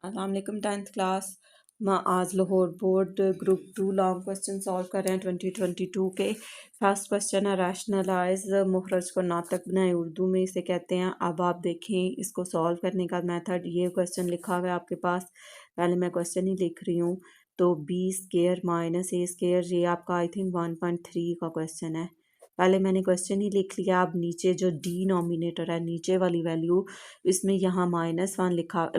अस्सलाम वालेकुम 10th class. आज Lahore board group 2 long question solve कर रहे हैं 2022 के। फर्स्ट क्वेश्चन है रैशनलाइज मुखरज को नातक बनाए उर्दू में इसे कहते हैं। अब आप देखें इसको सॉल्व करने का मेथड। ये क्वेश्चन लिखा हुआ है आपके पास, पहले मैं क्वेश्चन ही लिख रही हूँ। तो B square minus A square, ये आपका आई थिंक 1.3 का क्वेश्चन है। पहले मैंने क्वेश्चन ही लिख लिया। अब नीचे जो डिनोमिनेटर है, नीचे वाली वैल्यू, इसमें यहाँ माइनस लिखा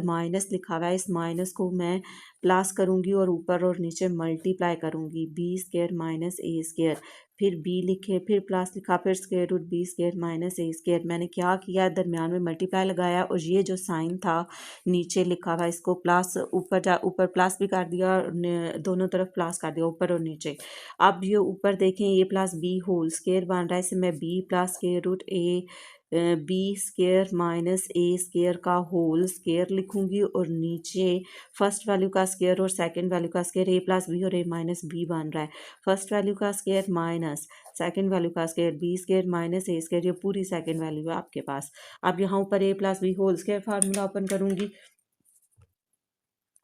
हुआ है। इस माइनस को मैं प्लस करूँगी और ऊपर और नीचे मल्टीप्लाई करूँगी। B square minus A square, फिर बी लिखे, फिर प्लस लिखा, फिर square root B square minus A square. मैंने क्या किया, दरमियान में मल्टीप्लाई लगाया और ये जो साइन था नीचे लिखा हुआ इसको प्लस, ऊपर प्लस भी कर दिया और दोनों तरफ प्लस कर दिया, ऊपर और नीचे। अब ये ऊपर देखें, A plus B whole square बन रहा है। इसे मैं B plus square root A B square minus A square का होल स्केयर लिखूंगी और नीचे फर्स्ट वैल्यू का स्केयर और सेकंड वैल्यू का स्केयर, ए प्लस बी और ए माइनस बी बन रहा है। फर्स्ट वैल्यू का स्केयर माइनस सेकंड वैल्यू का square, B square minus A square, ये पूरी सेकंड वैल्यू है आपके पास। अब यहाँ ऊपर A plus B whole square formula open करूंगी।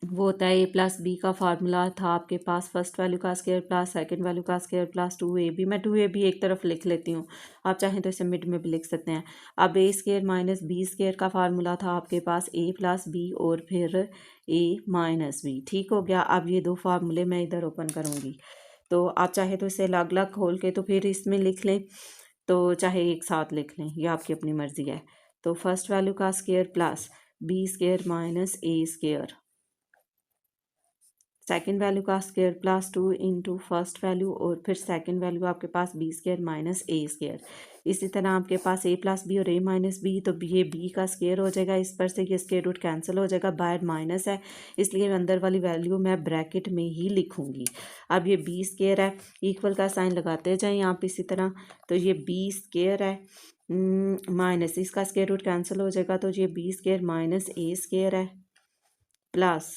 वो होता है ए प्लस बी का फार्मूला था आपके पास, फर्स्ट वैल्यू का स्केयर प्लस सेकंड वैल्यू का स्केयर प्लस 2ab। मैं 2ab एक तरफ लिख लेती हूँ, आप चाहें तो इसे मिड में भी लिख सकते हैं। अब ए स्केयर माइनस बी स्केयर का फार्मूला था आपके पास, ए प्लस बी और फिर ए माइनस बी। ठीक हो गया। अब ये दो फार्मूले मैं इधर ओपन करूँगी, तो आप चाहे तो इसे अलग अलग खोल के तो फिर इसमें लिख लें, तो चाहे एक साथ लिख लें, ये आपकी अपनी मर्ज़ी है। तो फर्स्ट वैल्यू का square plus B square minus A square, second value का square plus 2 into first value और फिर सेकेंड वैल्यू आपके पास B square minus A square. इसी तरह आपके पास ए प्लस बी और ए माइनस बी, तो ये बी का स्केयर हो जाएगा, इस पर से ये स्केयर रूट कैंसिल हो जाएगा, बाहर माइनस है इसलिए अंदर वाली वैल्यू मैं ब्रैकेट में ही लिखूंगी। अब ये बी स्केयर है, इक्वल का साइन लगाते जाएं आप इसी तरह। तो ये बी स्केयर है माइनस, इसका स्केयर रूट कैंसिल हो जाएगा, तो ये B square minus A square है plus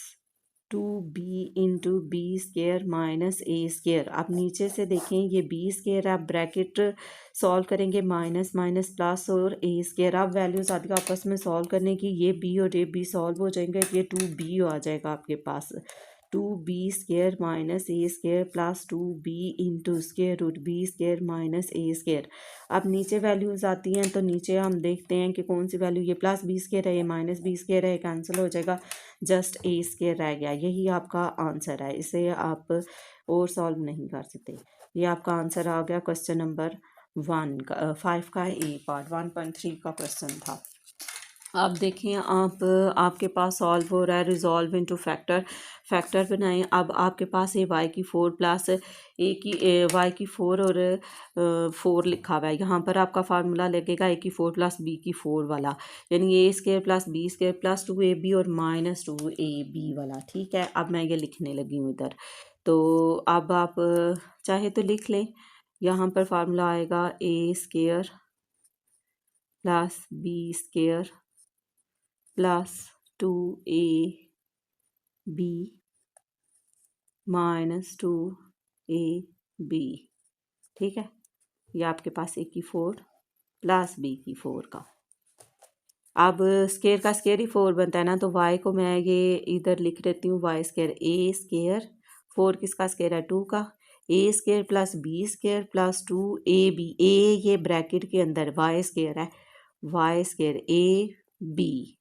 2b into B square minus A square. अब नीचे से देखें ये बी स्केयर, आप ब्रैकेट सॉल्व करेंगे माइनस माइनस प्लस और ए स्केयर। अब वैल्यूज आती है आपस में सॉल्व करने की, ये बी और ये बी सॉल्व हो जाएंगे, ये 2b आ जाएगा आपके पास। 2b square minus A square plus 2b into square root B square minus A square. अब नीचे वैल्यूज आती हैं तो नीचे हम देखते हैं कि कौन सी वैल्यू, ये प्लस बी स्केयर है, ये माइनस बी स्केयर है, कैंसिल हो जाएगा, जस्ट ए स्केयर रह गया। यही आपका आंसर है, इसे आप और सॉल्व नहीं कर सकते। ये आपका आंसर आ गया क्वेश्चन नंबर 5 का ए पार्ट 1.3 का क्वेश्चन था। आप देखें, आपके पास सॉल्व हो रहा है रिजॉल्व इनटू फैक्टर बनाएं। अब आपके पास ये y की 4 प्लस ए की y की 4 और 4 लिखा हुआ है। यहाँ पर आपका फार्मूला लगेगा a की 4 प्लस b की 4 वाला, यानी A square plus B square plus 2ab और माइनस 2ab वाला। ठीक है, अब मैं ये लिखने लगी हूँ इधर। तो अब आप चाहे तो लिख लें, यहाँ पर फार्मूला आएगा A square plus B square plus 2ab minus 2ab। ठीक है, ये आपके पास ए की 4 प्लस बी की 4 का। अब स्केयर का स्केयर ही 4 बनता है ना, तो y को मैं ये इधर लिख देती हूँ, y स्केयर ए स्केयर 4 किसका स्केयर है 2 का, A square plus B square plus 2ab, A ये ब्रैकेट के अंदर y स्केयर है, y स्केयर ए बी।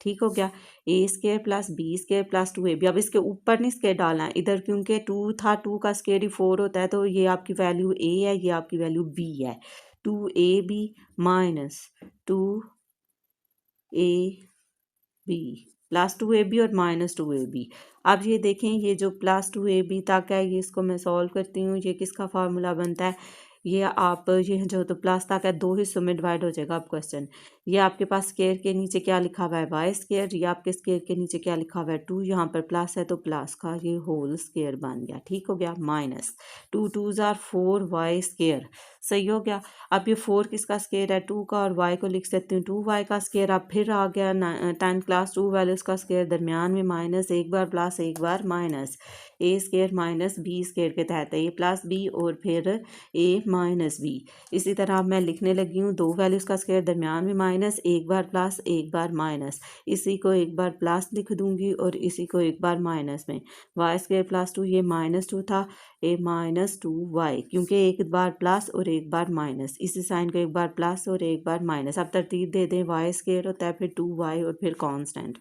ठीक हो गया, A square plus B square plus 2ab। अब इसके ऊपर नहीं स्केयर डालना है इधर, क्योंकि 2 था, 2 का स्केयर ही 4 होता है, तो ये आपकी वैल्यू ए है, ये आपकी वैल्यू बी है। 2ab minus 2ab plus 2ab और माइनस 2ab। अब ये देखें, ये जो प्लस 2ab तक है, ये इसको मैं सॉल्व करती हूँ। ये किसका फार्मूला बनता है, ये आप ये जो तो प्लस तक है, दो हिस्सों में डिवाइड हो जाएगा अब क्वेश्चन। ये आपके पास स्केयर के नीचे क्या लिखा हुआ है वाई स्केयर, ये आपके स्केयर के नीचे क्या लिखा हुआ है 2, यहाँ पर प्लस है तो प्लस का ये होल स्केयर बन गया। ठीक हो गया, minus 2 2s are 4 Y square. सही हो गया। अब ये 4 किसका स्केयर है 2 का, और y को लिख सकती हूँ 2y का स्केयर। अब फिर आ गया 10 क्लास 2 वैल्यूज का स्केयर, दरमियान में माइनस, एक बार प्लस एक बार minus, A square minus B square के तहत ए प्लस बी और फिर ए माइनस बी। इसी तरह अब मैं लिखने लगी हूँ, दो वैल्यूज का स्केयर, दरमियान में माइनस, एक बार प्लस, एक बार माइनस, इसी को एक बार प्लस लिख दूंगी और इसी को एक बार माइनस में। वाई स्क्वायर प्लस 2, ये -2 था, ए -2y, क्योंकि एक बार प्लस और एक बार माइनस, इसी साइन को एक बार प्लस और एक बार माइनस। अब तरतीब दे दें, वाई स्क्वायर होता है, फिर 2y और फिर कांस्टेंट।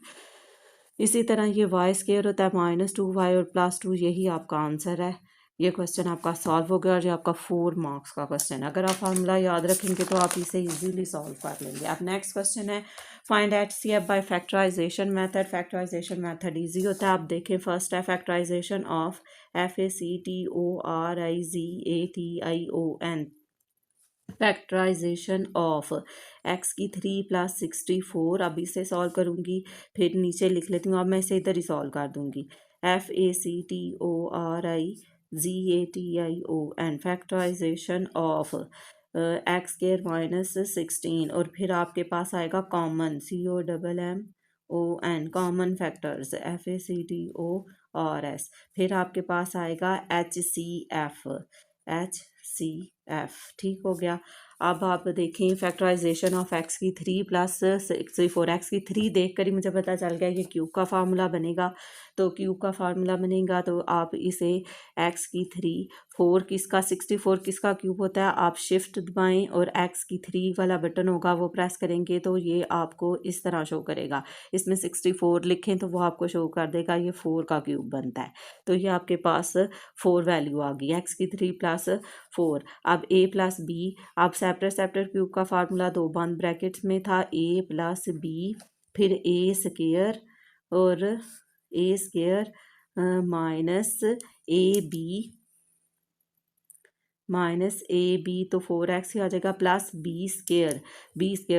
इसी तरह ये वाई स्क्वायर होता है -2y और +2, यही आपका आंसर है। ये क्वेश्चन आपका सॉल्व हो गया और ये आपका 4 मार्क्स का क्वेश्चन है। अगर आप फार्मूला याद रखेंगे तो आप इसे इजीली सॉल्व कर लेंगे। अब नेक्स्ट क्वेश्चन है, find HCF by factorisation method. Factorisation method easy होता है। आप देखें, फर्स्ट है factorisation of FACTORIZATION, factorisation of x की 3 + 64। अब इसे सॉल्व करूँगी, फिर नीचे लिख लेती हूँ। अब मैं इसे इधर ही सॉल्व कर दूँगी। FACTORIZATION, फैक्टराइजेशन ऑफ x² - 16, और फिर आपके पास आएगा common, COMMON, common factors FACTORS, फिर आपके पास आएगा HCF, ठीक हो गया। अब आप देखें, फैक्टराइजेशन ऑफ x की 3 + 64, x की 3 देख कर ही मुझे पता चल गया ये क्यूब का फार्मूला बनेगा। तो क्यूब का फार्मूला बनेगा तो आप इसे x की 3, 4 किसका, 64 किसका क्यूब होता है, आप शिफ्ट दबाएं और x की 3 वाला बटन होगा वो प्रेस करेंगे तो ये आपको इस तरह शो करेगा। इसमें 64 लिखें तो वो आपको शो कर देगा ये 4 का क्यूब बनता है। तो ये आपके पास 4 वैल्यू आ गई, x की 3 + 4। अब a + b, अब सेपरेट क्यूब का फार्मूला 2 बंद ब्रैकेट्स में था, a + b, फिर a स्क्वायर और a स्क्वायर -ab तो 4x ही आ जाएगा, प्लस b स्क्वायर,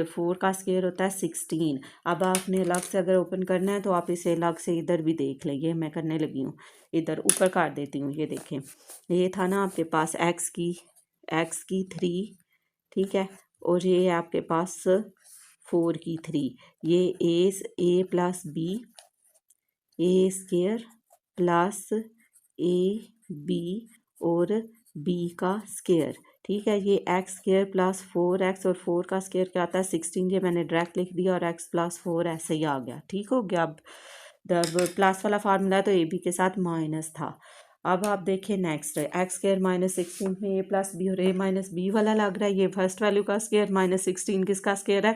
4 का स्क्वायर होता है 16। अब आपने अलग से अगर ओपन करना है तो आप इसे अलग से इधर भी देख लेंगे, मैं करने लगी हूँ, इधर ऊपर काट देती हूँ। ये देखें, ये था ना आपके पास x की 3, ठीक है, और ये आपके पास 4 की 3, ये a + b, a square plus ab और b का स्क्वायर, ठीक है। ये x² + 4x, और 4 का स्क्वायर क्या आता है 16, ये मैंने डायरेक्ट लिख दिया, और x + 4 ऐसे ही आ गया, ठीक हो गया। अब जब प्लस वाला फार्मूला है तो ab के साथ माइनस था। अब आप देखें नेक्स्ट है, x² - 16 में a + b और a - b वाला लग रहा है। ये फर्स्ट वैल्यू का स्क्वायर, -16 किसका स्क्वायर है,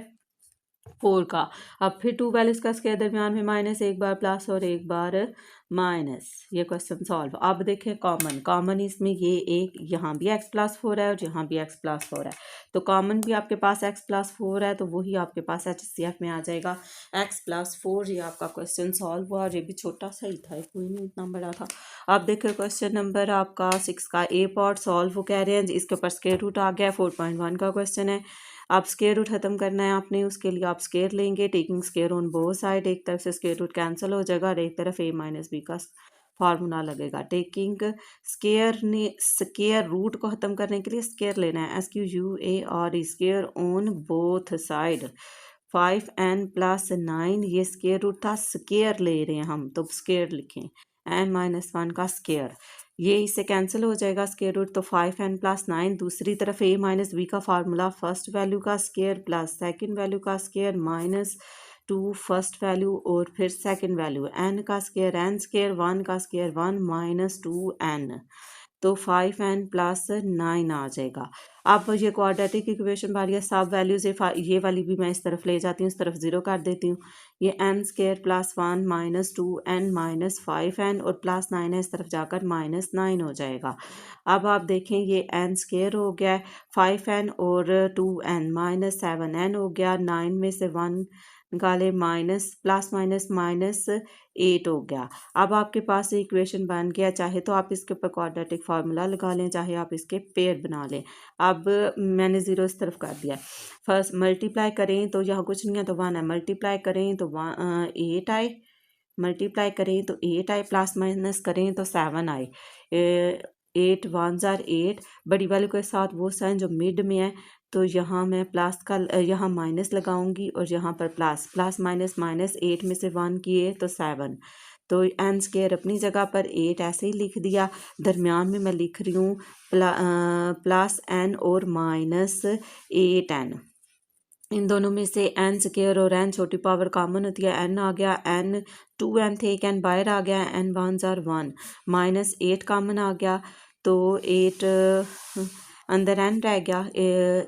4 का। अब फिर 2 वैल्यूज का स्क्वायर, दरमियान में माइनस, एक बार प्लस और एक बार माइनस। ये क्वेश्चन सॉल्व। अब देखें कॉमन इसमें ये एक, यहाँ भी x + 4 है और यहाँ भी x + 4 है, तो कॉमन भी आपके पास x + 4 है, तो वही आपके पास HCF में आ जाएगा x + 4। ये आपका क्वेश्चन सॉल्व हुआ, और ये भी छोटा सा ही था, कोई नहीं इतना बड़ा था। अब देखिए क्वेश्चन नंबर आपका 6 का ए पार्ट सॉल्व कह रहे हैं, इसके ऊपर स्क्वायर रूट आ गया, 4.1 का क्वेश्चन है। आप स्क्वायर रूट खत्म करना है आपने, उसके लिए आप स्क्वायर लेंगे, taking square on both side, एक तरफ से स्क्वायर रूट कैंसिल हो जाएगा और एक तरफ a - b का फार्मूला लगेगा। टेकिंग स्क्वायर रूट को खत्म करने के लिए स्क्वायर लेना है, SQUAR, square on both side. 5n + 9, ये स्क्वायर रूट था, स्क्वायर ले रहे हैं हम तो स्क्वायर लिखें, n - 1 का स्क्वायर, ये इससे कैंसिल हो जाएगा स्क्वायर रूट, तो 5n + 9। दूसरी तरफ a - b का फार्मूला, फर्स्ट वैल्यू का स्क्वायर प्लस सेकंड वैल्यू का स्क्वायर -2 फर्स्ट वैल्यू और फिर सेकंड वैल्यू, n का स्क्वायर n², 1 का स्क्वायर 1 - 2n, तो 5n + 9 आ जाएगा। अब ये क्वाड्रेटिक इक्वेशन बारी है, सब वैल्यूज ये वाली भी मैं इस तरफ ले जाती हूँ, इस तरफ 0 कर देती हूँ। ये n² + 1 - 2n - 5n और +9 है, इस तरफ जाकर -9 हो जाएगा। अब आप देखें, ये n² हो गया 5n और 2n, -7n हो गया, 9 में से 1 निकाले, +- 8 हो गया। अब आपके पास इक्वेशन बन गया, चाहे तो आप इसके ऊपर क्वाड्रेटिक फार्मूला लगा लें, चाहे आप इसके पेयर बना लें। अब मैंने 0 इस तरफ कर दिया, फर्स्ट मल्टीप्लाई करें तो यहाँ कुछ नहीं है तो 1 है, मल्टीप्लाई करें तो 8 आए, मल्टीप्लाई करें तो 8 आए, प्लस माइनस करें तो 7 आए। 8 1 जार 8, बड़ी वाले के साथ वो साइन जो मिड में है, तो यहाँ मैं प्लस का यहाँ माइनस लगाऊंगी और यहाँ पर प्लस माइनस माइनस, 8 में से 1 किए तो 7, तो n² अपनी जगह पर 8 ऐसे ही लिख दिया। दरमियान में मैं लिख रही हूँ +n और -8n, इन दोनों में से एन स्क्वायर और एन छोटी पावर कॉमन होती है, एन आ गया, एन 2n थे, एक एन बाहर आ गया, एन वंस आर 1 माइनस 8 कॉमन आ गया, तो 8 अंदर एन रह गया,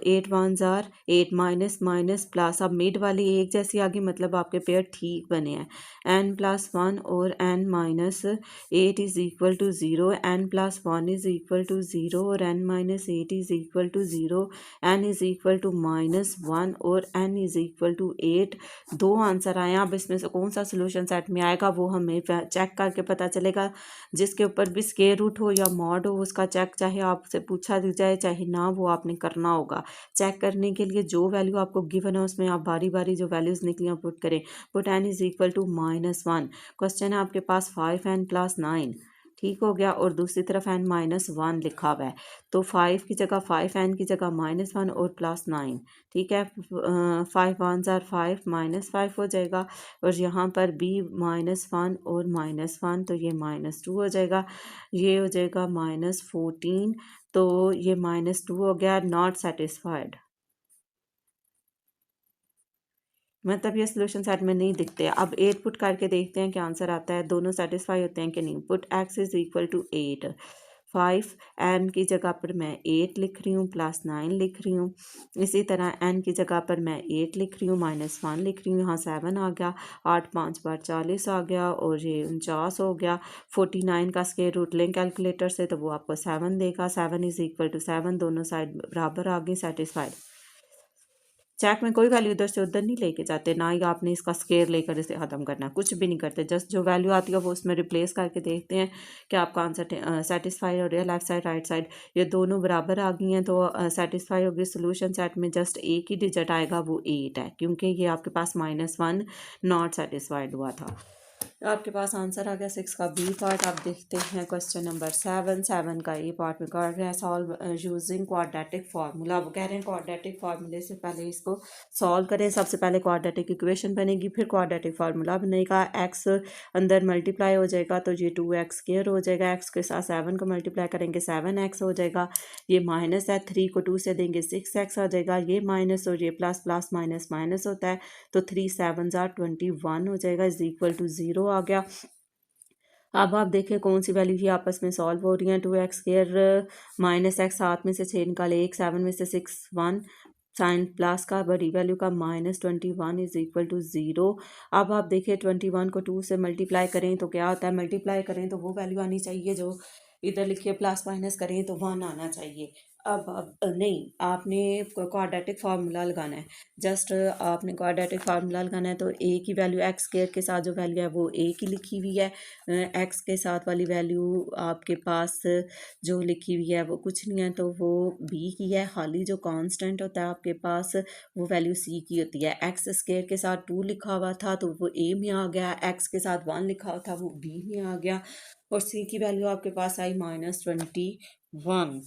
8 वंस आर 8 माइनस माइनस प्लस, अब मिड वाली एक जैसी आ गई, मतलब आपके पेयर ठीक बने हैं। एन प्लस 1 और N minus 8 is equal to 0, N plus 1 is equal to 0 और N minus 8 is equal to 0, N is equal to minus 1 और एन इज इक्वल टू 8। दो आंसर आए हैं। अब इसमें से कौन सा सोल्यूशन सेट में आएगा वो हमें चेक करके पता चलेगा। जिसके ऊपर भी स्क्वायर रूट हो या मॉड हो उसका चेक चाहे आपसे पूछा दी जाए चाहे ना, वो आपने करना होगा। चेक करने के लिए जो वैल्यू आपको गिवन है उसमें आप बारी बारी जो वैल्यूज निकली पुट करें। Put N is equal to -1। Question है आपके पास 5n प्लस 9, ठीक हो गया, और दूसरी तरफ n माइनस 1 लिखा हुआ है, तो 5 की जगह 5n की जगह -1 और प्लस 9, ठीक है। 5 1 ज़ार 5 -5 हो जाएगा, और यहाँ पर b -1 और -1 तो ये -2 हो जाएगा, ये हो जाएगा -14, तो ये -2 हो गया, नॉट सेटिस्फाइड। मतलब ये सोल्यूशन सेट में नहीं दिखते। अब 8 पुट करके देखते हैं क्या आंसर आता है, दोनों सेटिस्फाई होते हैं कि नहीं। Put x is equal to 8, 5 n की जगह पर मैं 8 लिख रही हूँ, प्लस 9 लिख रही हूँ। इसी तरह n की जगह पर मैं 8 लिख रही हूँ, -1 लिख रही हूँ, यहाँ 7 आ गया, 8 5 बार 40 आ गया, और ये 49 हो गया। 49 का स्क्वायर रूट लें कैलकुलेटर से तो वो आपको 7 देगा। 7 इज इक्वल टू 7, दोनों साइड बराबर आ गई, सेटिस्फाइड। चेक में कोई वैल्यू इधर से उधर नहीं लेके जाते, ना ही आपने इसका स्केयर लेकर इसे ख़त्म करना है, कुछ भी नहीं करते। जस्ट जो वैल्यू आती है वो उसमें रिप्लेस करके देखते हैं कि आपका आंसर सेटिस्फाई हो रहा है। लेफ्ट साइड राइट साइड ये दोनों बराबर आ गई हैं, तो सेटिस्फाई होगी। सोल्यूशन सेट में जस्ट एक ही डिजिट आएगा, वो 8 है, क्योंकि ये आपके पास -1 नॉट सेटिस्फाइड हुआ था। आपके पास आंसर आ गया 6 का बी पार्ट। आप देखते हैं क्वेश्चन नंबर 7 का ए पार्ट में कर रहे हैं सॉल्व यूजिंग क्वाड्रेटिक फार्मूला। वो कह रहे हैं क्वाड्रेटिक फार्मूले से पहले इसको सॉल्व करें। सबसे पहले क्वाड्रेटिक इक्वेशन बनेगी, फिर क्वाड्रेटिक फार्मूला बनेगा। एक्स अंदर मल्टीप्लाई हो जाएगा तो ये 2x स्क्वायर हो जाएगा, एक्स के साथ 7 को मल्टीप्लाई करेंगे 7x हो जाएगा। ये माइनस है, 3 को 2 से देंगे 6x आ जाएगा। ये माइनस और ये प्लस, प्लस माइनस माइनस होता है, तो 3 7 ज़ार 21 हो जाएगा, इज इक्वल टू 0 आ गया। अब आप देखें कौन सी वैल्यू ही आपस में सॉल्व हो रही हैं। 2x स्क्वायर माइनस एक्स, 7 में से 6 निकाले 1, 7 में से 6 1, साइन प्लस का बड़ी वैल्यू का -21 इज इक्वल टू 0। अब आप देखिए 21 को 2 से मल्टीप्लाई करें तो क्या होता है, मल्टीप्लाई करें तो वो वैल्यू आनी चाहिए जो इधर लिखिए, प्लस माइनस करें तो 1 आना चाहिए। अब नहीं, आपने क्वाड्रेटिक फार्मूला लगाना है। जस्ट आपने क्वाड्रेटिक फार्मूला लगाना है, तो ए की वैल्यू एक्स स्क्वायर के साथ जो वैल्यू है वो ए की लिखी हुई है, एक्स के साथ वाली वैल्यू आपके पास जो लिखी हुई है वो कुछ नहीं है, तो वो बी की है। खाली जो कांस्टेंट होता है आपके पास वो वैल्यू सी की होती है। एक्स स्क्वायर के साथ 2 लिखा हुआ था तो वो ए में आ गया, एक्स के साथ 1 लिखा हुआ था वो बी में आ गया, और सी की वैल्यू आपके पास आई -21।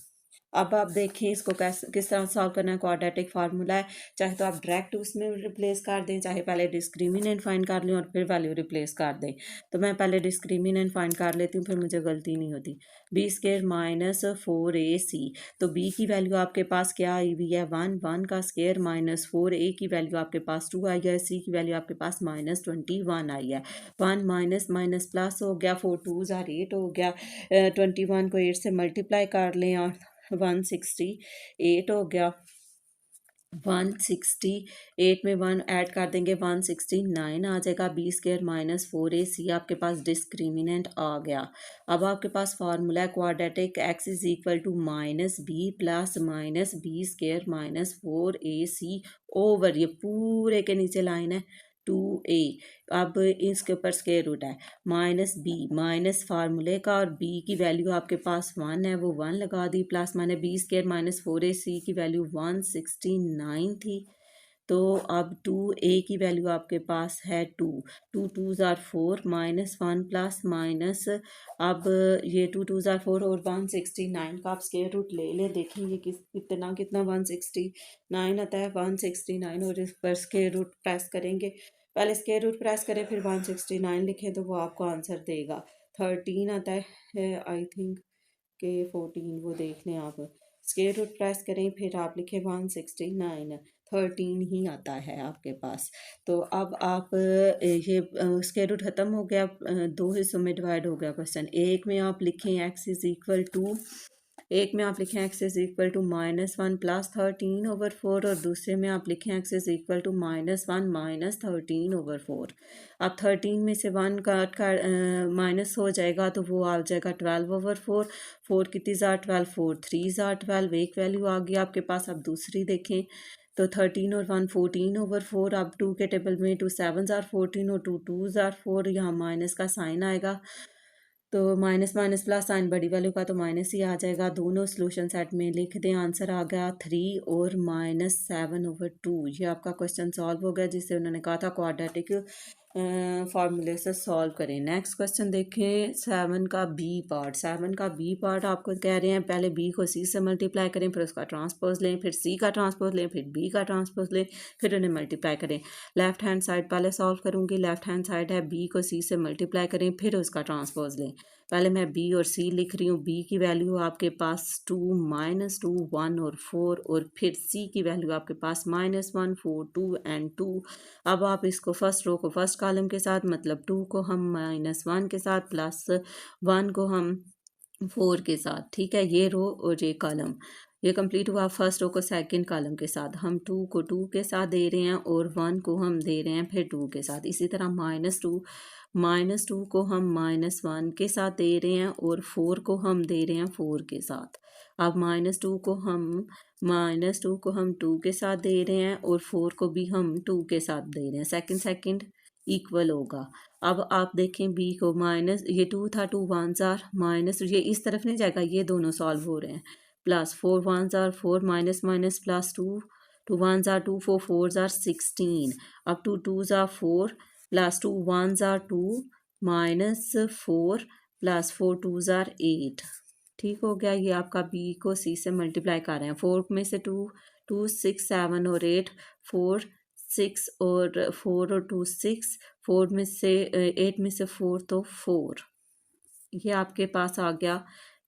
अब आप देखें इसको किस तरह सॉल्व करना है। क्वाड्रेटिक फार्मूला है, चाहे तो आप डायरेक्ट उसमें रिप्लेस कर दें, चाहे पहले डिस्क्रिमिनेंट फाइंड कर लें और फिर वैल्यू रिप्लेस कर दें। तो मैं पहले डिस्क्रिमिनेंट फाइंड कर लेती हूँ, फिर मुझे गलती नहीं होती। बी स्क्वायर -4ac, तो बी की वैल्यू आपके पास क्या आई हुई है 1, 1 का स्क्वायर -4a की वैल्यू आपके पास 2 आई है, सी की वैल्यू आपके पास -21 आई है। 1 माइनस माइनस प्लस हो गया, 4 2 ज़ार 8 हो गया, 21 को 8 से मल्टीप्लाई कर लें और 168 हो गया। 168 में 1 ऐड कर देंगे 169 आ जाएगा। बी स्क्वायर -4ac आपके पास डिस्क्रिमिनेंट आ गया। अब आपके पास फार्मूला है quadratic, X is equal to -b plus B square -4ac over, ये पूरे के नीचे लाइन है 2a। अब इसके ऊपर स्क्वायर रूट है -b माइनस फार्मूले का, और b की वैल्यू आपके पास 1 है वो 1 लगा दी, plus minus B square -4ac की वैल्यू 169 थी, तो अब 2a की वैल्यू आपके पास है 2, 2 2 ज़ार 4 -1 प्लस माइनस, अब ये 2 2 ज़ार 4 और 169 का आप स्क्वायर रूट ले लें, देखें ये कितना कितना 169 आता है 169, और इस पर स्क्वायर रूट प्रेस करेंगे। पहले स्क्वायर रूट प्रेस करें फिर 169 लिखें तो वो आपको आंसर देगा 13 आता है, आई थिंक के 14, वो देख लें आप। स्क्वायर रूट प्रेस करें फिर आप लिखें 169, 13 ही आता है आपके पास। तो अब आप ये स्क्वायर रूट ख़त्म हो गया, दो हिस्सों में डिवाइड हो गया क्वेश्चन। एक में आप लिखें x इज़ इक्वल टू, एक में आप लिखें x is equal to -1 plus 13/4, और दूसरे में आप लिखें x is equal to -1 minus 13/4। अब 13 में से 1 काट कर माइनस हो जाएगा तो वो आ जाएगा 12/4। 4 कितनी ज़ार 12, 4 3 ज़ार 12, एक वैल्यू आ गई आपके पास। अब दूसरी देखें तो 13 और 1 14/4। अब 2 के टेबल में 2 7 ज़ार 14 और 2 2 ज़ार 4, यहाँ माइनस का साइन आएगा तो माइनस माइनस प्लस साइन, बड़ी वाले का तो माइनस ही आ जाएगा। दोनों सोल्यूशन सेट में लिख दें, आंसर आ गया 3 और -7/2। ये आपका क्वेश्चन सॉल्व हो गया जिससे उन्होंने कहा था क्वाड्रेटिक फार्मूले से सॉल्व करें। नेक्स्ट क्वेश्चन देखें 7 का बी पार्ट। 7 का बी पार्ट आपको कह रहे हैं पहले बी को सी से मल्टीप्लाई करें, फिर उसका ट्रांसपोज लें, फिर सी का ट्रांसपोज लें, फिर बी का ट्रांसपोज लें, फिर उन्हें मल्टीप्लाई करें। लेफ्ट हैंड साइड पहले सॉल्व करूंगी। लेफ्ट हैंड साइड है बी को सी से मल्टीप्लाई करें, फिर उसका ट्रांसपोज लें। पहले मैं बी और सी लिख रही हूँ। बी की वैल्यू आपके पास 2 -2 1 और 4, और फिर सी की वैल्यू आपके पास -1 4 2 एंड 2। अब आप इसको फर्स्ट रो को फर्स्ट कॉलम के साथ, मतलब 2 को हम -1 के साथ, प्लस 1 को हम 4 के साथ, ठीक है। ये रो और ये कॉलम ये कंप्लीट हुआ। फर्स्ट रो को सेकंड कॉलम के साथ हम 2 को 2 के साथ दे रहे हैं और 1 को हम दे रहे हैं फिर 2 के साथ। इसी तरह -2 को हम -1 के साथ दे रहे हैं और 4 को हम दे रहे हैं 4 के साथ। अब -2 को हम 2 के साथ दे रहे हैं और 4 को भी हम 2 के साथ दे रहे हैं। सेकंड सेकंड इक्वल होगा। अब आप देखें बी को माइनस, ये 2 था, 2 1 जार माइनस, ये इस तरफ नहीं जाएगा, ये दोनों सॉल्व हो रहे हैं। Plus 4 1 jar 4 minus minus plus 2 2 1 jar 2 4 4 jar 16। अब 2 2 jar 4 plus 2 1 jar 2 minus 4 plus 4 2 jar 8। ठीक हो गया। ये आपका बी को सी से मल्टीप्लाई कर रहे हैं। 4 में से 2 2 6 7 और 8 4 6 और 4 और 2 6, 4 में से 8 में से 4 तो 4। ये आपके पास आ गया।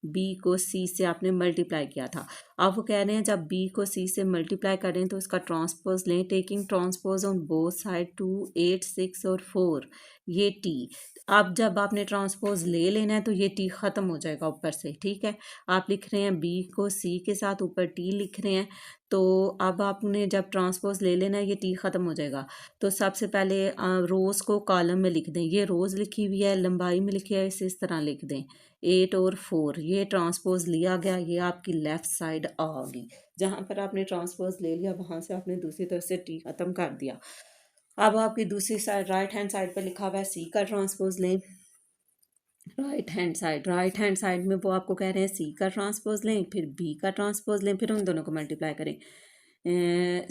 बी को सी से आपने मल्टीप्लाई किया था। अब वो कह रहे हैं जब बी को सी से मल्टीप्लाई करें तो इसका ट्रांसपोज लें, taking transpose on both side 2 8 6 और 4, ये टी। अब जब आपने ट्रांसपोज ले लेना है तो ये टी ख़त्म हो जाएगा ऊपर से, ठीक है। आप लिख रहे हैं बी को सी के साथ, ऊपर टी लिख रहे हैं। तो अब आपने जब ट्रांसपोज ले लेना है ये टी ख़त्म हो जाएगा। तो सबसे पहले रोज़ को कॉलम में लिख दें। ये रोज़ लिखी हुई है, लंबाई में लिखी है, इसे इस तरह लिख दें 8 और 4। ये ट्रांसपोज लिया गया, ये आपकी लेफ़्ट साइड आ गई। जहाँ पर आपने ट्रांसपोज ले लिया वहाँ से आपने दूसरी तरफ से टी ख़त्म कर दिया। अब आपकी दूसरी साइड राइट हैंड साइड पर लिखा हुआ है सी का ट्रांसपोज लें। राइट हैंड साइड में वो आपको कह रहे हैं सी का ट्रांसपोज लें, फिर बी का ट्रांसपोज लें, फिर उन दोनों को मल्टीप्लाई करें।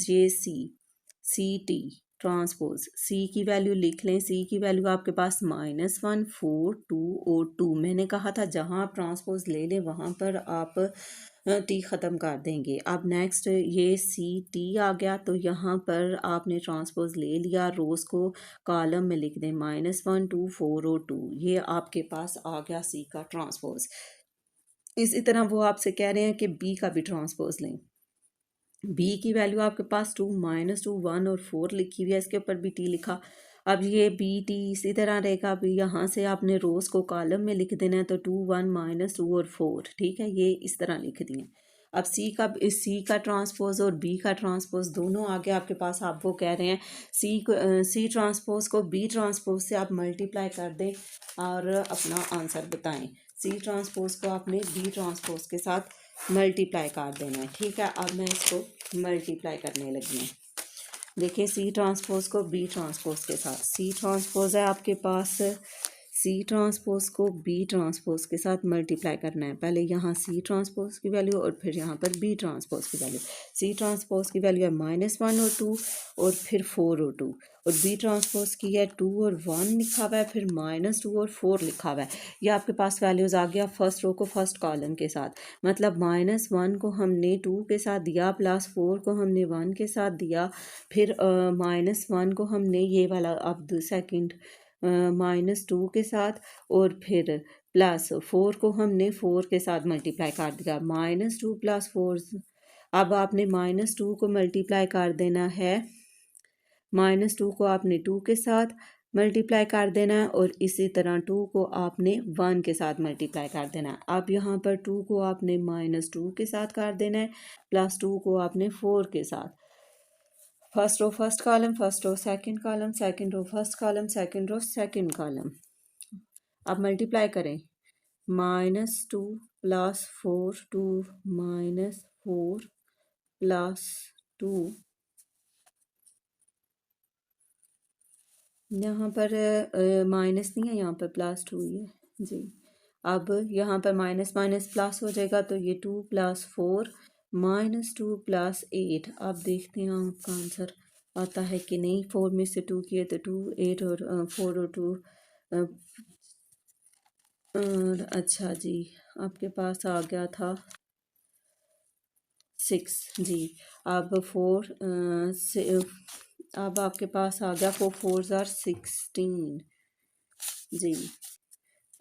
ये सी टी ट्रांसपोज, सी की वैल्यू लिख लें। सी की वैल्यू आपके पास -1 4 2 और 2। मैंने कहा था जहाँ आप ट्रांसपोज ले लें वहाँ पर आप टी ख़त्म कर देंगे। अब नेक्स्ट ये सी टी आ गया, तो यहाँ पर आपने ट्रांसपोज ले लिया। रोज़ को कॉलम में लिख दें -1 2 4 और 2। ये आपके पास आ गया सी का ट्रांसपोज। इसी तरह वो आपसे कह रहे हैं कि बी का भी ट्रांसपोज लें। बी की वैल्यू आपके पास 2 -2 1 और 4 लिखी हुई है, इसके ऊपर भी टी लिखा। अब ये बी टी इसी तरह रहेगा। अब यहाँ से आपने रोज़ को कॉलम में लिख देना है, तो 2 1 -2 और 4, ठीक है। ये इस तरह लिख दिए। अब सी का ट्रांसपोज और बी का ट्रांसपोज दोनों आगे आपके पास। आप वो कह रहे हैं सी ट्रांसपोज को बी ट्रांसपोज से आप मल्टीप्लाई कर दें और अपना आंसर बताएं। सी ट्रांसपोज को आपने बी ट्रांसपोज के साथ मल्टीप्लाई कर देना है, ठीक है। अब मैं इसको मल्टीप्लाई करने लगी हूँ। देखिए सी ट्रांसपोज को बी ट्रांसपोज के साथ, सी ट्रांसपोज है आपके पास, सी ट्रांसपोज को बी ट्रांसपोज के साथ मल्टीप्लाई करना है। पहले यहाँ सी ट्रांसपोज की वैल्यू और फिर यहाँ पर बी ट्रांसपोज की वैल्यू। सी ट्रांसपोज की वैल्यू है -1 और 2 और फिर 4 और 2, और बी ट्रांसपोज की है 2 और 1 लिखा हुआ है, फिर -2 और 4 लिखा हुआ है। ये आपके पास वैल्यूज़ आ गया फर्स्ट रो को फर्स्ट कॉलम के साथ। मतलब -1 को हमने 2 के साथ दिया, प्लस 4 को हमने 1 के साथ दिया, फिर -1 को हमने ये वाला अब सेकंड -2 के साथ, और फिर प्लस 4 को हमने 4 के साथ मल्टीप्लाई कर दिया। -2 + 4 अब आपने -2 को मल्टीप्लाई कर देना है, -2 को आपने 2 के साथ मल्टीप्लाई कर देना है और इसी तरह 2 को आपने 1 के साथ मल्टीप्लाई कर देना है। अब यहाँ पर 2 को आपने -2 के साथ कर देना है, +2 को आपने 4 के साथ। First row first column, first row second column, second row first column, second row second column. अब मल्टीप्लाई करें, -2 + 4 2 -4 +2, यहाँ पर माइनस नहीं है, यहाँ पर +2 ही है जी। अब यहाँ पर माइनस माइनस प्लस हो जाएगा, तो ये 2 + 4 -2 + 8। अब देखते हैं आपका आंसर आता है कि नहीं। 4 में से 2 किए तो 2, 8 और 4 और 2 अच्छा जी, आपके पास आ गया था 6 जी। अब 4 अब आपके पास आ गया 4 4 ज़ार 16 जी।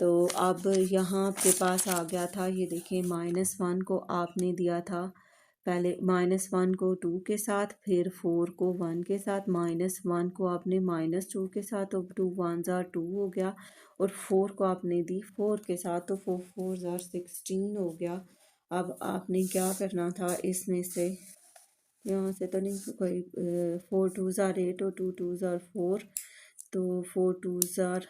तो अब यहाँ आपके पास आ गया था, ये देखिए -1 को आपने दिया था पहले, -1 को 2 के साथ, फिर 4 को 1 के साथ, -1 को आपने -2 के साथ, तो 2 1 ज़ार 2 हो गया, और 4 को आपने दी 4 के साथ, तो 4 4 ज़ार 16 हो गया। अब आपने क्या करना था इसमें से, यहाँ से तो नहीं कोई, 4 2 ज़ार 8 और 2 2 ज़ार 4, तो 4 2 ज़ार,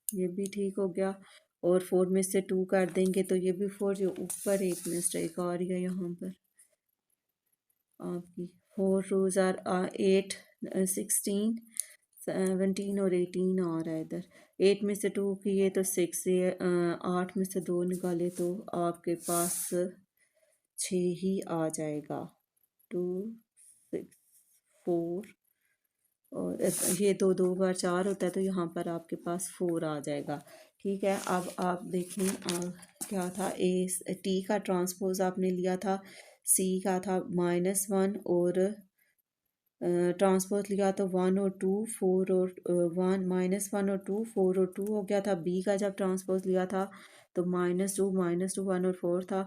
ये भी ठीक हो गया, और 4 में से 2 कर देंगे तो ये भी 4, जो ऊपर एक मिस्टेक आ रही है यहाँ पर आपकी, 4 2 ज़ार 8 16 17 और 18 आ रहा है इधर। 8 में से 2 किए तो 6, ये 8 में से 2 निकाले तो आपके पास 6 ही आ जाएगा। 2 6 4, और ये 2 2 बार 4 होता है, तो यहाँ पर आपके पास 4 आ जाएगा। ठीक है, अब आप देखें क्या था, टी का ट्रांसपोज आपने लिया था, सी का था -1, और ट्रांसपोज लिया तो 1 और 2 4 और 1 -1 और 2 4 और 2 हो गया था। बी का जब ट्रांसपोज लिया था तो -2 1 और 4 था,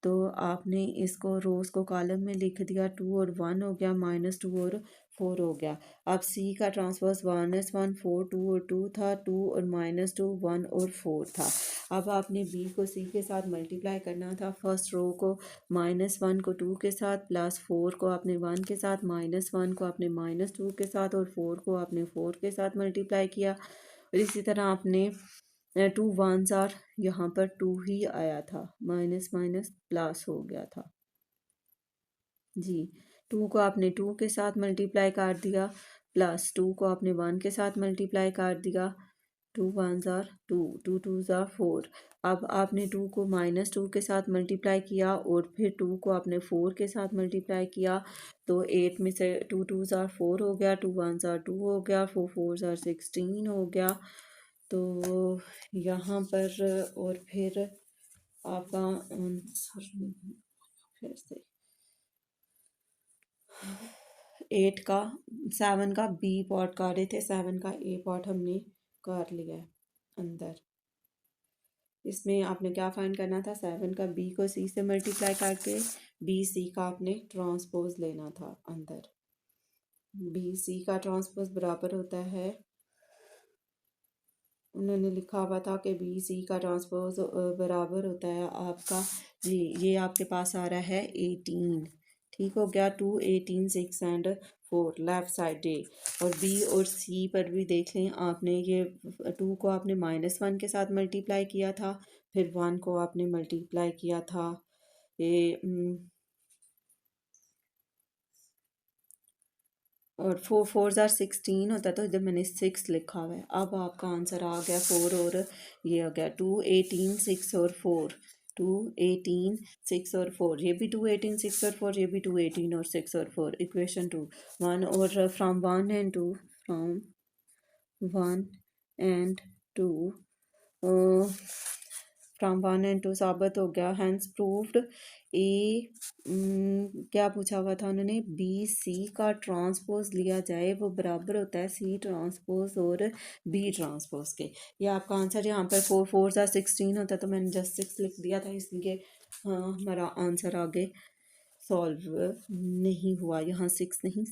तो आपने इसको रोज को कॉलम में लिख दिया, 2 और 1 हो गया, -2 और 4 हो गया। अब सी का ट्रांसपोज -1 4 2 और 2 था, 2 और -2 1 और 4 था। अब आपने बी को सी के साथ मल्टीप्लाई करना था। फर्स्ट रो को -1 को 2 के साथ, +4 को आपने 1 के साथ, -1 को आपने -2 के साथ, और 4 को आपने 4 के साथ मल्टीप्लाई किया। और इसी तरह आपने 2 1 ज़ार, यहाँ पर 2 ही आया था, माइनस माइनस प्लस हो गया था जी। 2 को आपने 2 के साथ मल्टीप्लाई कर दिया, +2 को आपने 1 के साथ मल्टीप्लाई कर दिया, 2 1 ज़ार 2 2 2 ज़ार 4। अब आपने 2 को -2 के साथ मल्टीप्लाई किया, और फिर 2 को आपने 4 के साथ मल्टीप्लाई किया, तो 8 में से 2 2 ज़ार 4 हो गया, 2 1 ज़ार 2 हो गया, 4 4 ज़ार 16 हो गया। तो यहाँ पर और फिर आपका आंसर फिर से 8 का 7 का बी पॉट कर रहे थे, 7 का ए पॉट हमने कर लिया है अंदर। इसमें आपने क्या फाइंड करना था, 7 का बी को सी से मल्टीप्लाई करके बी सी का आपने ट्रांसपोज लेना था अंदर। बी सी का ट्रांसपोज बराबर होता है, उन्होंने लिखा हुआ था कि बी सी का ट्रांसपोज बराबर होता है आपका जी, ये आपके पास आ रहा है 18। ठीक हो गया, 2 18 6 एंड 4 लेफ्ट साइड डे। और बी और सी पर भी देख लें, आपने ये 2 को आपने -1 के साथ मल्टीप्लाई किया था, फिर 1 को आपने मल्टीप्लाई किया था ये और 4 4 ज़ार 16 होता है, तो इधर मैंने 6 लिखा हुआ है। अब आपका आंसर आ गया 4, और ये आ गया 2 18 6 और 4, 2 18 6 और 4, ये भी 2 18 6 और 4, ये भी 2 18 और 6 और 4, इक्वेशन 2 1। और from 1 and 2, from 1 and 2, from 1 and 2 साबित हो गया, हैंस प्रूव्ड। ए क्या पूछा हुआ था उन्होंने, बी सी का ट्रांसपोज लिया जाए वो बराबर होता है सी ट्रांसपोज और बी ट्रांसपोज के। ये आपका आंसर, यहाँ पर 4 4 ज़ार 16 होता है, तो मैंने जस्ट 6 लिख दिया था, इसलिए हाँ हमारा आंसर आगे सॉल्व नहीं हुआ, यहाँ 6 नहीं,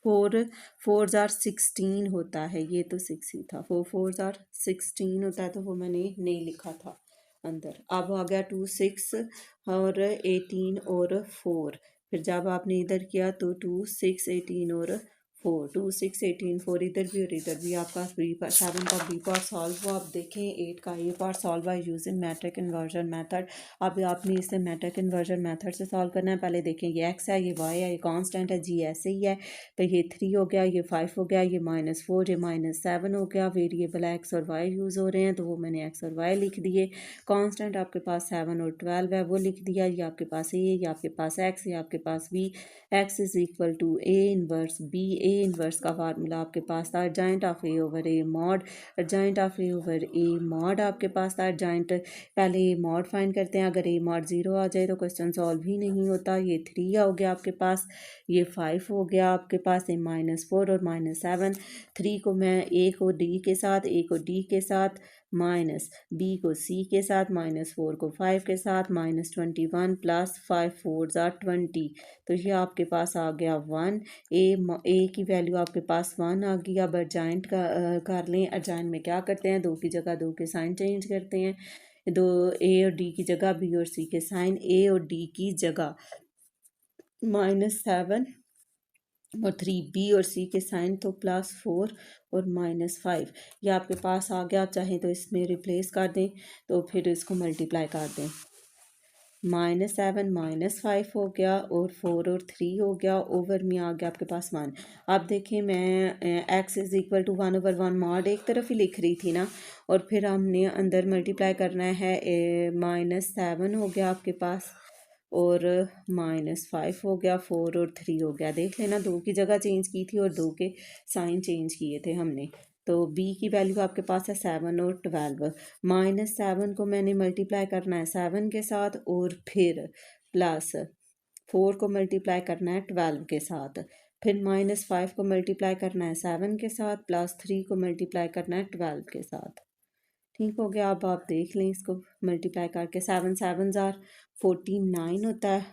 4 4 जार 16 होता है, ये तो 6 ही था, 4 जार 16 होता है, तो वो मैंने नहीं लिखा था अंदर। अब आ गया 2 6 और 18 और 4, फिर जब आपने इधर किया तो 2 6 18 और 4, 2 6 18 4 इधर भी और इधर भी आपका बी पार्ट, 7 का बी पार्ट सॉल्व हुआ। आप देखें 8 का A part solve by using matrix inversion method. अब आपने इसे मैट्रिक इन्वर्जन मेथड से सॉल्व करना है। पहले देखें ये एक्स है, ये वाई है, ये कांस्टेंट है, जी ऐसे ही है, तो ये 3 हो गया, ये 5 हो गया, ये -4, ये -7 हो गया। वेरिएबल एक्स और वाई यूज़ हो रहे हैं, तो वो मैंने एक्स और वाई लिख दिए। कांस्टेंट आपके पास 7 और 12 है, वो लिख दिया। ये आपके पास ए, ये आपके पास एक्स, ये आपके पास B. X is equal to A inverse B. A inverse का फार्मूला आपके पास था adjoint of A over A mod. Adjoint of A over A mod आपके पास था अर्जाइंट। पहले ए मॉड फाइंड करते हैं, अगर ए मॉड 0 आ जाए तो क्वेश्चन सॉल्व ही नहीं होता। ये 3 हो गया आपके पास, ये 5 हो गया आपके पास, ये -4 और -7। 3 को मैं ए को डी के साथ, ए को डी के साथ, माइनस बी को सी के साथ, -4 को 5 के साथ, -21 प्लस 5 4 ज़ा 20, तो ये आपके पास आ गया 1। ए की वैल्यू आपके पास 1 आ गई। अब अर्जाइंट का कर लें। अर्जाइंट में क्या करते हैं, 2 की जगह 2 के साइन चेंज करते हैं। दो ए और डी की जगह बी और सी के साइन, ए और डी की जगह -7 और 3 बी और सी के साइन, तो +4 और -5, ये आपके पास आ गया। आप चाहें तो इसमें रिप्लेस कर दें, तो फिर इसको मल्टीप्लाई कर दें। -7 -5 हो गया और 4 और 3 हो गया, ओवर में आ गया आपके पास 1। अब देखिए मैं x is equal to 1/1 mod एक तरफ ही लिख रही थी ना, और फिर हमने अंदर मल्टीप्लाई करना है। -7 हो गया आपके पास और -5 हो गया, 4 और 3 हो गया। देख लेना, 2 की जगह चेंज की थी और 2 के साइन चेंज किए थे हमने। तो b की वैल्यू आपके पास है 7 और 12। -7 को मैंने मल्टीप्लाई करना है 7 के साथ, और फिर +4 को मल्टीप्लाई करना है 12 के साथ, फिर -5 को मल्टीप्लाई करना है 7 के साथ, +3 को मल्टीप्लाई करना है 12 के साथ। ठीक हो गया। अब आप देख लें इसको मल्टीप्लाई करके, 7 7 ज़ार 49 होता है,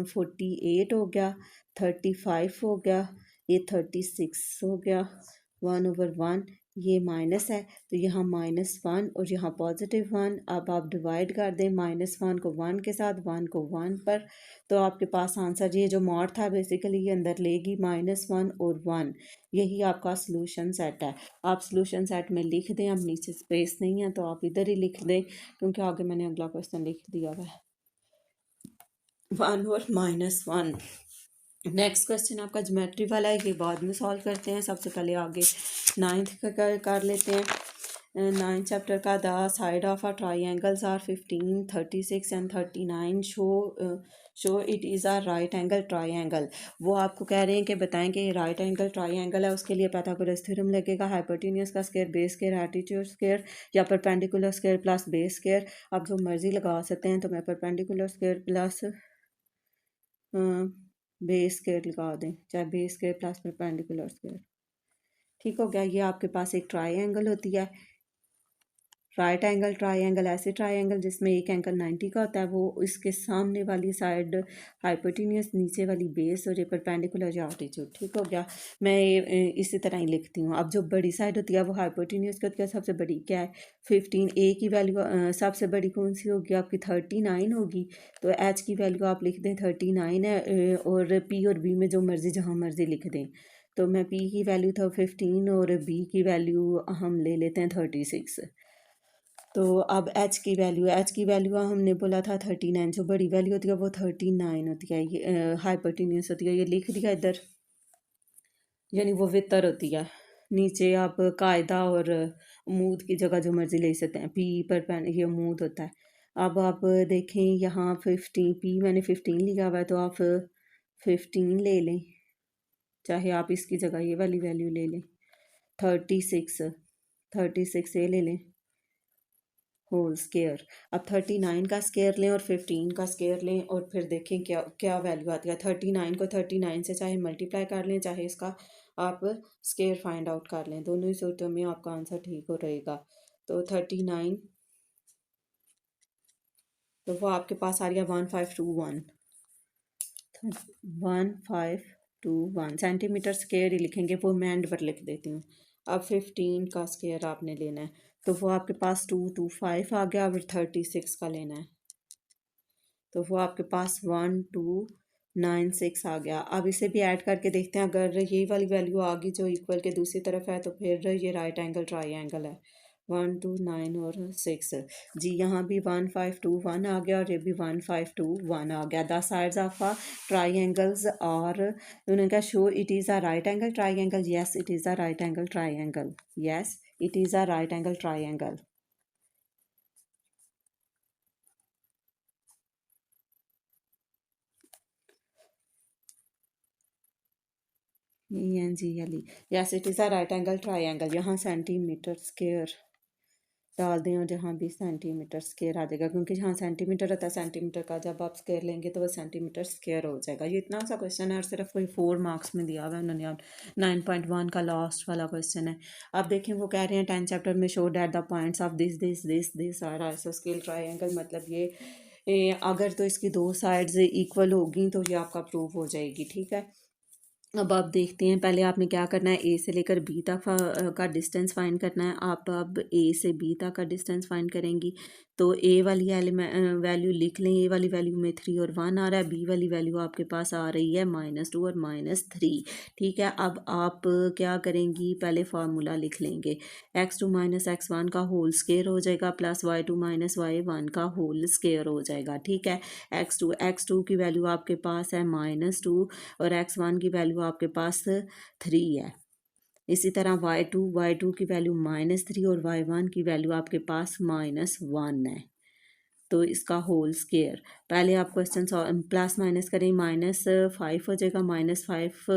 48 हो गया, 35 हो गया, ये 36 हो गया, 1/1, ये माइनस है तो यहाँ -1 और यहाँ +1। अब आप डिवाइड कर दें -1 को 1 के साथ, 1 को 1 पर, तो आपके पास आंसर ये जो मॉड था बेसिकली ये अंदर लेगी -1 और 1। यही आपका सॉल्यूशन सेट है। आप सॉल्यूशन सेट में लिख दें, अब नीचे स्पेस नहीं है तो आप इधर ही लिख दें, क्योंकि आगे मैंने अगला क्वेश्चन लिख दिया हुआ है। 1 और -1। नेक्स्ट क्वेश्चन आपका ज्योमेट्री वाला है, ये बाद में सॉल्व करते हैं। सबसे पहले आगे 9th का कर लेते हैं। 9th चैप्टर का, the side of a triangles are 15 36 and 39 show it is a right angle triangle. वो आपको कह रहे हैं कि बताएं कि ये राइट एंगल ट्राइंगल है, उसके लिए पाइथागोरस थ्योरम लगेगा। हाइपोटेन्यूज का square, base square, altitude square, या perpendicular square plus base square, आप जो मर्जी लगा सकते हैं। तो मैं perpendicular square plus base square लगा दें, चाहे base square plus perpendicular square. ठीक हो गया। ये आपके पास एक ट्राइंगल होती है, राइट एंगल ट्राइंगल, ऐसे ट्राइंगल जिसमें एक एंगल 90 का होता है, वो इसके सामने वाली साइड हाइपोटेन्यूस, नीचे वाली बेस, और ये परपेंडिकुलर या एल्टीट्यूड। ठीक हो गया। मैं ये इसी तरह ही लिखती हूँ। अब जो बड़ी साइड होती है वो हाइपोटेन्यूस की होती है, सबसे बड़ी क्या है 15। ए की वैल्यू सबसे बड़ी कौन सी होगी आपकी 39 होगी, तो एच की वैल्यू आप लिख दें 39 है, और पी और बी में जो मर्जी जहाँ मर्जी लिख दें। तो मैं पी की वैल्यू था 15 और बी की वैल्यू हम ले लेते हैं 36। तो अब एच की वैल्यू हमने बोला था 39, जो बड़ी वैल्यू होती है वो 39 होती है, ये हाइपोटेन्यूस होती है, ये लिख दिया इधर, यानी वो वितर होती है। नीचे आप कायदा और मूद की जगह जो मर्जी ले सकते हैं, पी पर पेन ये मूद होता है। अब आप देखें यहाँ 15, पी मैंने 15 लिखा हुआ है, तो आप 15 ले लें, चाहे आप इसकी जगह ये वाली वैल्यू ले लें। 36 ये ले लें होल स्केयर। अब 39 का स्केयर लें और 15 का स्केयर लें, और फिर देखें क्या क्या वैल्यू आती है। 39 को 39 से चाहे मल्टीप्लाई कर लें, चाहे इसका आप स्केयर फाइंड आउट कर लें, दोनों ही सूरतों में आपका आंसर ठीक हो रहेगा। तो 39 तो वो आपके पास आ रही है 1521, 1521 सेंटीमीटर स्क्वायर ही लिखेंगे, वो मैं एंड पर लिख देती हूँ। अब 15 का स्क्वायर आपने लेना है, तो वो आपके पास 225 आ गया। अब 36 का लेना है, तो वो आपके पास 1296 आ गया। अब इसे भी ऐड करके देखते हैं, अगर ये वाली वैल्यू आ गई जो इक्वल के दूसरी तरफ है तो फिर ये राइट एंगल ट्राइंगल है। 129 और 6, जी यहाँ भी 1521 आ गया और ये भी 1521 आ गया। The sides of a triangles और उन्होंने कहा show it is a right angle triangle. Yes it is a right angle triangle, yes it is a right angle triangle. ENGLE, yes it is a right angle triangle. यहाँ centimetre square डाल दें और जहाँ भी centimetre square आ जाएगा, क्योंकि जहाँ centimetre रहता है सेंटीमीटर का जब आप स्क्वायर लेंगे तो वो सेंटीमीटर स्क्वायर हो जाएगा। ये इतना सा क्वेश्चन है और सिर्फ कोई 4 मार्क्स में दिया हुआ है उन्होंने। अब 9.1 का लास्ट वाला क्वेश्चन है। अब देखें वो कह रहे हैं 10 चैप्टर में show that the points of this are आइसोस्केल ट्राइंगल। मतलब ये अगर तो इसकी दो साइड्स इक्वल होगी तो ये आपका प्रूव हो जाएगी। ठीक है, अब आप देखते हैं, पहले आपने क्या करना है, ए से लेकर बी तक का डिस्टेंस फाइंड करना है। आप अब ए से बी तक का डिस्टेंस फाइंड करेंगी तो ए वाली वैल्यू लिख लें। ए वाली वैल्यू में 3 और 1 आ रहा है, बी वाली वैल्यू आपके पास आ रही है -2 और -3। ठीक है, अब आप क्या करेंगी, पहले फार्मूला लिख लेंगे। x2 -x1 का होल स्क्वायर हो जाएगा प्लस y2 -y1 का होल स्क्वायर हो जाएगा। ठीक है, x2 की वैल्यू आपके पास है -2 और x1 की वैल्यू आपके पास 3 है। इसी तरह y2 की वैल्यू -3 और y1 की वैल्यू आपके पास -1 है। तो इसका होल स्क्वायर, पहले आप क्वेश्चन प्लस माइनस करें, -5 हो जाएगा, -5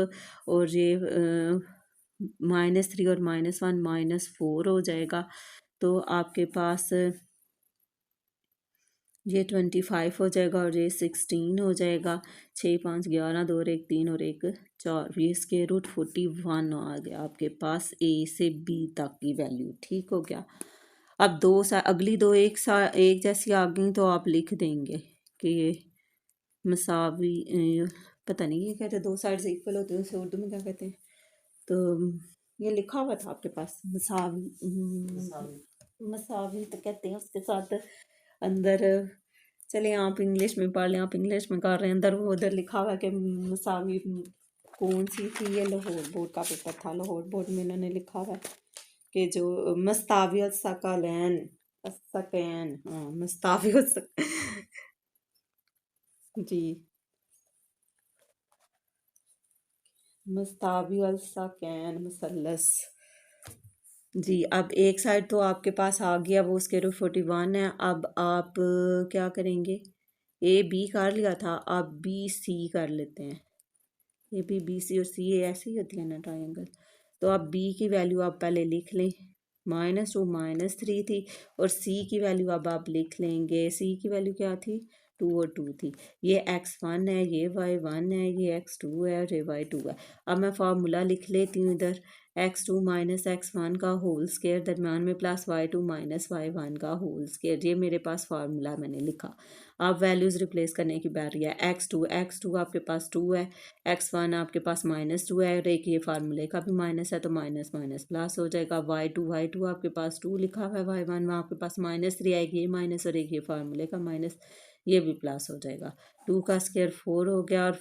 और ये -3 और -1 -4 हो जाएगा। तो आपके पास ये 25 हो जाएगा और ये 16 हो जाएगा। 6 5 11 2 और 1 3 और 1 4, ये स्क्वायर रूट 41 आ गया आपके पास ए से बी तक की वैल्यू। ठीक हो गया। अब अगली दो एक जैसी आ गई तो आप लिख देंगे कि ये मसावी पता नहीं ये कहते दो साइड से इक्वल होते हैं, उसे उर्दू में क्या कहते हैं। तो ये लिखा हुआ था आपके पास मसावी तो कहते हैं उसके साथ अंदर। चले आप इंग्लिश में पढ़ लें, आप इंग्लिश में कर रहे हैं, अंदर वो उधर लिखा हुआ है कि मसावी कौन सी थी। ये लाहौर बोर्ड का पेपर था, लाहौर बोर्ड में इन्होंने लिखा हुआ है कि जो मस्तावी सकलैन सकैन, हाँ मस्तावी जी मस्तावी सकैन मसलस। जी अब एक साइड तो आपके पास आ गया, वो उसके रूट 41 है। अब आप क्या करेंगे, ए बी कर लिया था, अब बी सी कर लेते हैं। ए बी बी सी और सी ए ऐसे ही होती है ना ट्राइंगल। तो अब बी की वैल्यू आप पहले लिख लें, -2 -3 थी, और सी की वैल्यू अब आप लिख लेंगे। सी की वैल्यू क्या थी, 2 और 2 थी। ये x1 है, ये y1 है, ये x2 है और ये y2 है। अब मैं फार्मूला लिख लेती हूँ इधर, x2 -x1 का होल स्क्वायर दरम्यान में प्लस y2 -y1 का होल स्क्वायर। ये मेरे पास फार्मूला मैंने लिखा। अब वैल्यूज़ रिप्लेस करने की बारी है। x2 आपके पास 2 है, x1 आपके पास -2 है और एक ये फार्मूले का भी माइनस है तो माइनस माइनस प्लस हो जाएगा। y2 आपके पास 2 लिखा हुआ है, y1 वहाँ आपके पास -3 आएगी, ये माइनस और एक ये फार्मूले का माइनस, ये भी प्लस हो जाएगा। 2 का स्क्वायर 4 हो गया और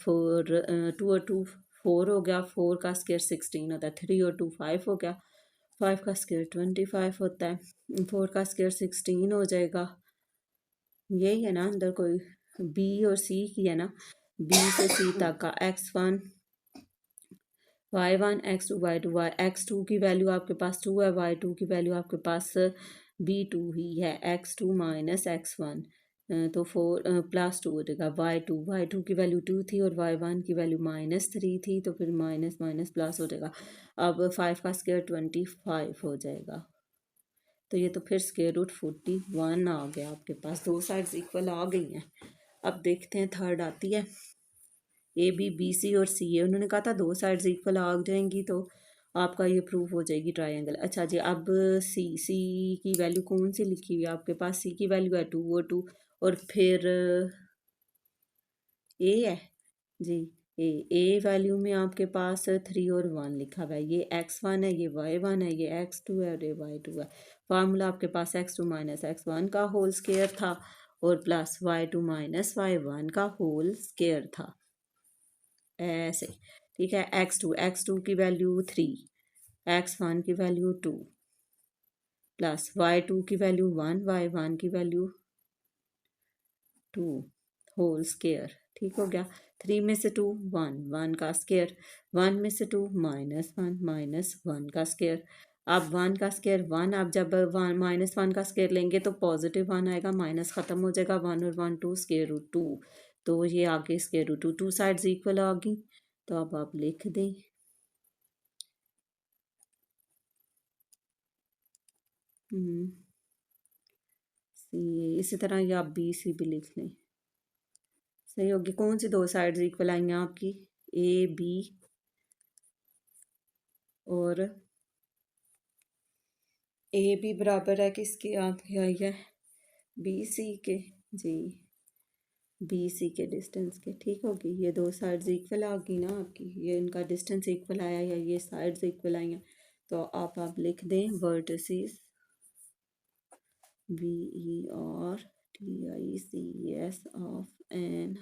2 और 2 4 हो गया, 4 का स्क्वायर 16 होता है, 3 और 2 5 हो गया, 5 का स्क्वायर 25 होता है, 4 का स्क्वायर 16 हो जाएगा। यही है ना अंदर कोई बी और सी की है ना, बी से सी तक का x1 y1 x2 y2 x2 की वैल्यू आपके पास 2 है, y2 की वैल्यू आपके पास b2 ही है, x2 -x1 तो 4 +2 हो जाएगा। y2 की वैल्यू 2 थी और y1 की वैल्यू -3 थी, तो फिर माइनस माइनस प्लस हो जाएगा। अब 5 का स्क्वायर 25 हो जाएगा। तो ये तो फिर स्क्वायर रूट 41 आ गया आपके पास, दो साइड्स इक्वल आ गई हैं। अब देखते हैं थर्ड आती है, ए बी बी सी और सी ए। उन्होंने कहा था दो साइड्स इक्वल आ जाएंगी तो आपका ये प्रूव हो जाएगी ट्रायंगल। अच्छा जी, अब सी सी की वैल्यू कौन सी लिखी हुई है आपके पास? सी की वैल्यू है 2 और 2, और फिर ए है जी। ए वैल्यू में आपके पास 3 और 1 लिखा हुआ है। ये x1 है, ये y1 है, ये x2 है और ये y2 है। फार्मूला आपके पास x2 माइनस x1 का होल स्केयर था और प्लस y2 माइनस y1 का होल स्केयर था, ऐसे। ठीक है, x2 की वैल्यू 3, x1 की वैल्यू 2, प्लस y2 की वैल्यू 1, y1 की वैल्यू 2 होल स्केयर। ठीक हो गया। 3 में से 2 1, 1 का स्केयर, 1 में से 2 -1, -1 का स्केयर। अब 1 का स्केयर 1, अब जब -1 का स्केयर लेंगे तो पॉजिटिव 1 आएगा, माइनस ख़त्म हो जाएगा, 1 और 1 2, स्केयर रूट 2। तो ये आगे स्केयर रूट 2, 2 साइड्स इक्वल आ गई। तो अब आप लिख दें सी, इसी तरह ये आप बी सी भी लिख लें। सही होगी। कौन सी दो साइड्स इक्वल आई हैं आपकी? ए बी और ए बी बराबर है किसकी आपकी आई है? बी सी के जी, बी सी के डिस्टेंस के। ठीक होगी, ये दो साइड्स इक्वल आ गई ना आपकी, ये इनका डिस्टेंस इक्वल आया या ये साइड्स इक्वल आई हैं। तो आप लिख दें वर्टिसेस बी ई और T I C S of an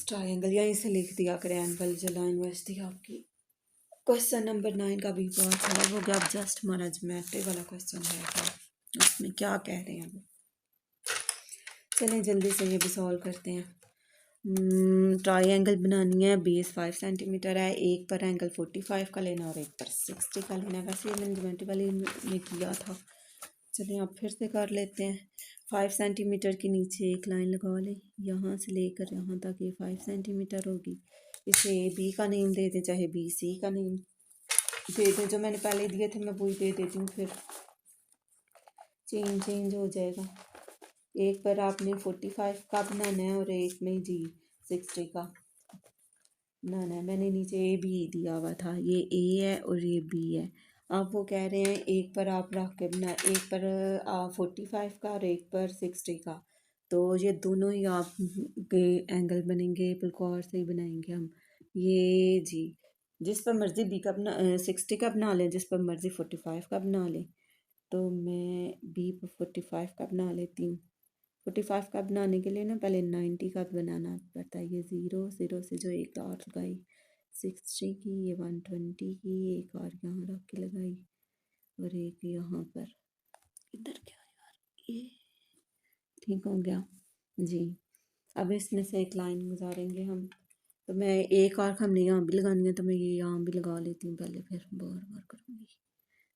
triangle, यहीं से लिख दिया करें एंगल जो लाइन बचती है आपकी। क्वेश्चन नंबर 9 का भी बहुत सॉल्व हो गया। अब जस्ट हमारा ज्योमेट्री वाला क्वेश्चन है, उसमें क्या कह रहे हैं। चलें जल्दी से ये भी सॉल्व करते हैं। ट्रायंगल बनानी है, बेस 5 सेंटीमीटर है, एक पर एंगल 45 का लेना और एक पर 60 का लेना है। वैसे ये मैंने ज्योमेट्री वाले में किया था। चलिए आप फिर से कर लेते हैं। 5 सेंटीमीटर के नीचे एक लाइन लगा लें, यहाँ से लेकर यहाँ तक ये 5 सेंटीमीटर होगी। इसे ए बी का नेम दे दें, चाहे बी सी का नेम दे दें। जो मैंने पहले दिए थे मैं वही दे देती हूँ, फिर चेंज हो जाएगा। एक पर आपने 45 का बनाना है और एक में जी 60 का बनाना है। मैंने नीचे ए बी दिया हुआ था, ये ए है और ये बी है। अब वो कह रहे हैं एक पर आप रख के बना, एक पर 45 का और एक पर 60 का। तो ये दोनों ही आप के एंगल बनेंगे, बिल्कुल से ही बनाएंगे हम। ये जी जिस पर मर्ज़ी बी का बना 60 का बना लें, जिस पर मर्ज़ी 45 का बना लें। तो मैं बी पर 45 का बना लेती हूँ। 45 का बनाने के लिए ना पहले 90 का बनाना पड़ता है। ये 0 से जो एक और लगाई 60 की, ये 120 की, एक और यहाँ रख के लगाई और एक यहाँ पर। इधर क्या यार, ये ठीक हो गया जी। अब इसमें से एक लाइन गुजारेंगे हम। तो मैं एक और हमने यहाँ भी लगानी है, तो मैं ये यहाँ भी लगा लेती हूँ पहले, फिर बार बार करूँगी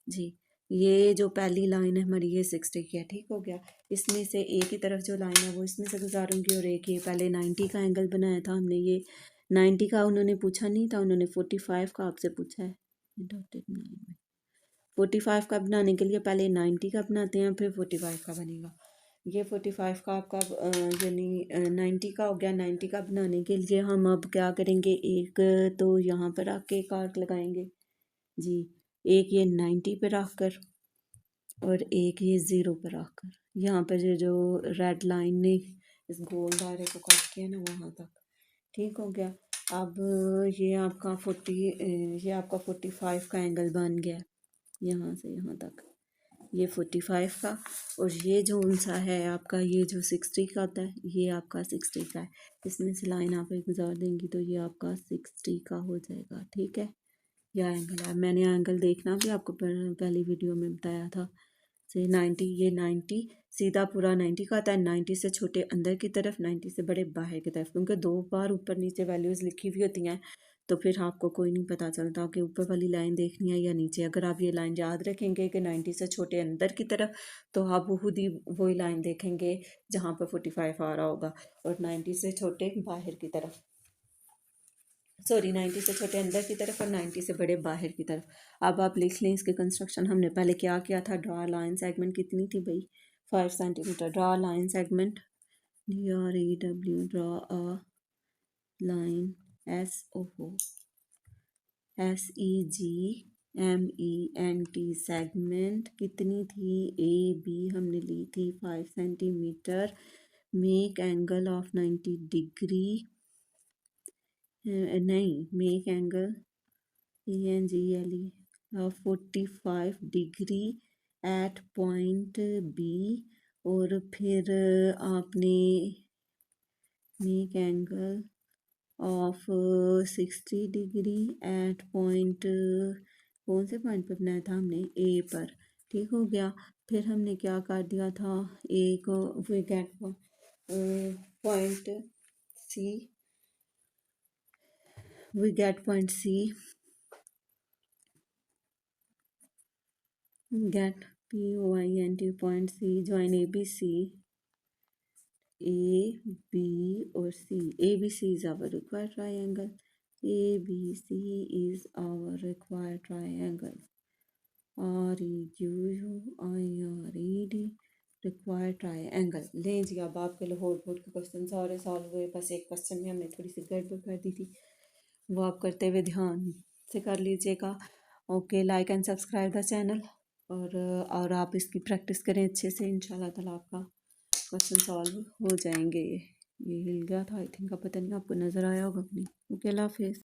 जी। ये जो पहली लाइन है हमारी, ये 60 की है। ठीक हो गया। इसमें से ए की तरफ जो लाइन है वो इसमें से गुजारूंगी, और एक ये पहले 90 का एंगल बनाया था हमने, ये 90 का उन्होंने पूछा नहीं था, उन्होंने 45 का आपसे पूछा है। डॉटेड लाइन में 45 का बनाने के लिए पहले 90 का बनाते हैं, फिर 45 का बनेगा। ये 45 का आपका यानी 90 का हो गया। 90 का बनाने के लिए हम अब क्या करेंगे, एक तो यहाँ पर आके एक आर्क लगाएंगे जी, एक ये 90 पे रख कर और एक ये 0 पर रख कर। यहाँ पर ये जो रेड लाइन ने इस गोल दायरे को कट किया ना, वहाँ तक। ठीक हो गया। अब ये आपका 45 का एंगल बन गया, यहाँ से यहाँ तक ये 45 का। और ये जो सा है आपका, ये जो 60 का होता है, ये आपका 60 का है। इसमें से लाइन आप एक गुजार देंगी तो ये आपका 60 का हो जाएगा। ठीक है, यह एंगल है। मैंने एंगल देखना भी आपको पहली वीडियो में बताया था। से 90, ये 90 सीधा पूरा 90 का आता है। 90 से छोटे अंदर की तरफ, 90 से बड़े बाहर की तरफ, क्योंकि दो बार ऊपर नीचे वैल्यूज़ लिखी हुई होती हैं, तो फिर आपको कोई नहीं पता चलता कि ऊपर वाली लाइन देखनी है या नीचे। अगर आप ये लाइन याद रखेंगे कि 90 से छोटे अंदर की तरफ, तो आप खुद ही वही लाइन देखेंगे जहाँ पर 45 आ रहा होगा, और 90 से छोटे बाहर की तरफ, सॉरी 90 से छोटे अंदर की तरफ और 90 से बड़े बाहर की तरफ। अब आप लिख लें इसके कंस्ट्रक्शन। हमने पहले क्या किया था, ड्रा लाइन सेगमेंट कितनी थी भाई, 5 centimetre. Draw line segment DREW, draw a line SEGMENT segment कितनी थी AB हमने ली थी 5 centimetre, make angle of 90 degree, नहीं make angle ENGLE of 45 degree at point B, और फिर आपने make angle of 60 degree at point, कौन से पॉइंट पर बनाया था हमने ए पर, ठीक हो गया। फिर हमने क्या कर दिया था, एक we get point C, we get point C, get POINT point C, join ABC, AB और C, ABC is our required triangle, ABC is our required triangle, REQUIRED required triangle। लें जी, अब आपके लाहौर बोर्ड के क्वेश्चन सारे solve हुए, बस एक question में हमने थोड़ी सी गड़बड़ कर दी थी, वो आप करते हुए ध्यान से कर लीजिएगा। Okay, like and subscribe the channel, और आप इसकी प्रैक्टिस करें अच्छे से, इंशाल्लाह ताला आपका क्वेश्चन सॉल्व हो जाएंगे। ये हिल गया था आई थिंक, पता नहीं आपको नज़र आया होगा अपनी। ओके, अल्लाह हाफिज़।